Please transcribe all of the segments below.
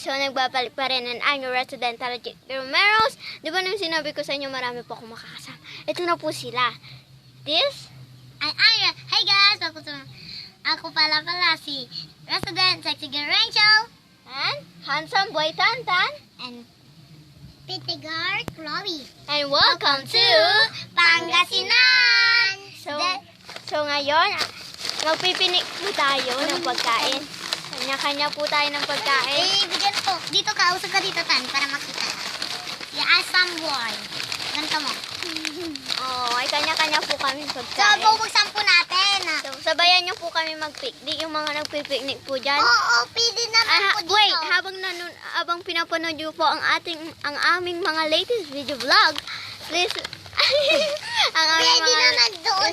So, nagbabalik pa rin and I'm your resident Chick Romeros. Di ba nung sinabi ko sa inyo, marami po akong makakasama. Ito na po sila. This? Hey guys! Ako pala si Resident Sexy Girl Rachel. And handsome boy Tantan. And Pretty Girl Chloe. And welcome to Pangasinan! So ngayon, magpipinik po tayo ng pagkain. Kanya-kanya po tayo ng pagkain. Bigyan ko. Dito ka, usap ka dito, Tan, para makita. Yeah, some boy. Ganito mo. Oh, ay kanya-kanya po kami So, pagkain. bubuksan po natin. So, sabayan niyo po kami mag-picnic. Yung mga nagpipiknik po dyan. Oo, pwede naman po dito. Wait, habang pinapanood niyo po ang aming mga latest video vlog, please, Pwede naman doon.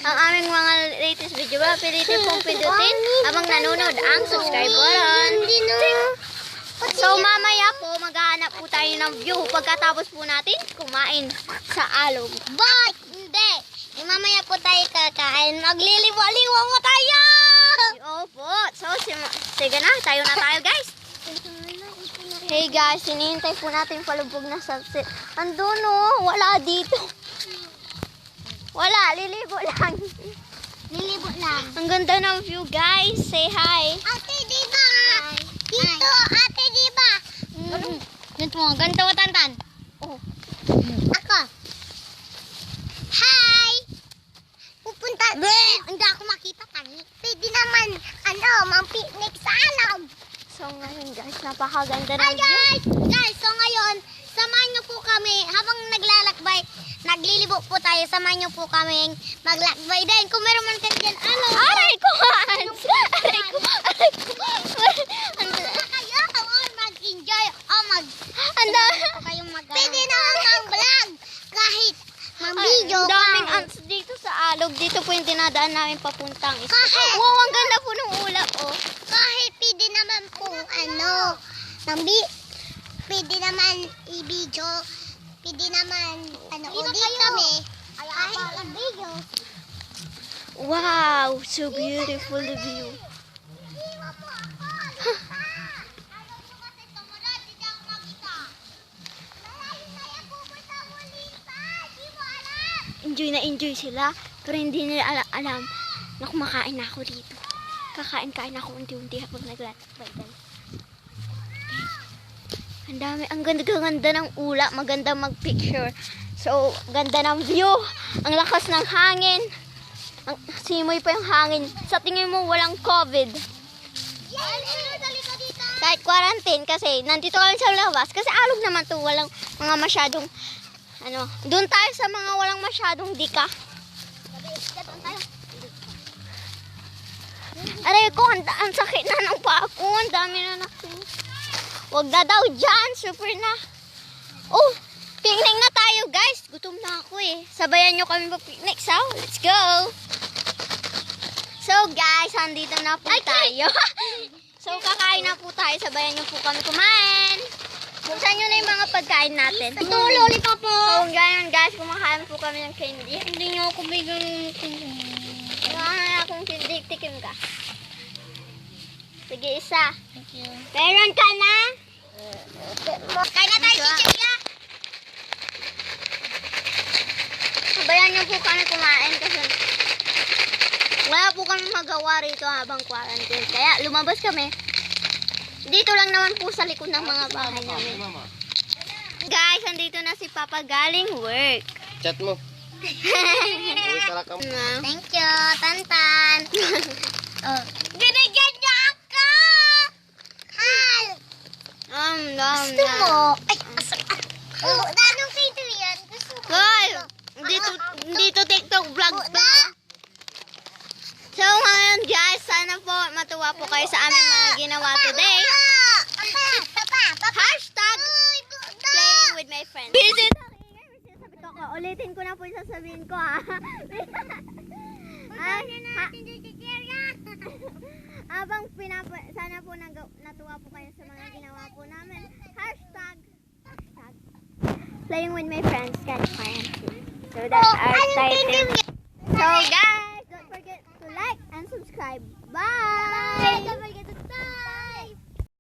ang aming mga latest video vlog, pilitin pong pindutin habang nanonood ang subscribe button. Hindi na. So, mamaya po, maghahanap po tayo ng view pagkatapos po natin kumain sa alog. But, hindi. Mamaya po tayo kakain. Magliliwa-liwa mo tayo! Opo. So, sige na, tayo guys. Hey guys, hinihintay po natin palubog na sunset. Andun o, wala dito. Wala, lilibo lang. Lilibo lang. Ang ganda ng view guys. Say hi. Ate, di ba? Dito, ate, di ba? Ganito mo, ganito mo, Tantan. Oh. Ako. Hi! Pupunta. Hindi ako makita, Tani. Pwede naman, mang-picnic sa alam. So ngayon guys, napakaganda ng Hi view. guys, so ngayon, samahan niyo po kami habang naglalakbay, naglilibo po tayo, samahan niyo po kami maglakbay din. Kung meron man kayo dyan, Aray ko, Hans! Aray ko! kayo, mag-enjoy o Anda! Pwede naman mag-vlog kahit mag-video Ang daming ants dito sa alog. Dito po yung dinadaan namin papuntang isa. Kahit- Wow, ang ganda po ng ulap, oh. kahit pwede naman po pwede naman i-video, pwede naman ulit kami kahit i-video. Wow, so beautiful the view. Enjoy sila, pero hindi nila alam na kumakain na ako dito. Kakain ako unti-unti habang naglalakbay. Ang ganda ng ulap, maganda mag-picture. So, ganda ng view, ang lakas ng hangin. Simoy pa yung hangin. Sa tingin mo walang COVID. Kahit quarantine kasi nandito kami sa labas. Kasi alog naman to, walang mga masyadong doon tayo sa mga walang masyadong dika. Aray ko, ang sakit na ng paa ko. Ang dami na nakin. Wag na daw dyan, super na. Oh, picnic na tayo guys. Gutom na ako eh. Sabayan nyo kami mag-picnic. So, let's go. So guys, andito na po tayo. So, kakain na po tayo. Sabayan nyo po kami kumain. Buksan nyo na yung mga pagkain natin. Ito, lollipop po. So, ganyan guys, kumakain po kami ng candy. Hindi niyo ako bigyan ng candy. Kumakain akong candy. Tikim ka. Sige, isa. Thank you. Meron ka na? Kain na tayo, chichirya. Sabayan nyo po kami kumain kasi wala po kami magawa rito habang quarantine. Kaya lumabas kami. Dito lang naman po sa likod ng mga bahay namin. Guys, andito na si Papa galing work. Chat mo. Thank you, Tantan. Binigyan niya ako! Hal! Gusto mo? Ay, asal. Anong kayo yan? Gusto mo? Guys, dito TikTok vlog pa. So ngayon guys, sana po matuwa po kayo sa aming mga ginawa today. Hashtag playing with my friends. Ulitin ko na po yung sasabihin ko ha. Habang sana po natuwa po kayo sa mga ginawa po namin. Hashtag playing with my friends catch fire. So that's our title. So guys, don't forget to like and subscribe. Bye!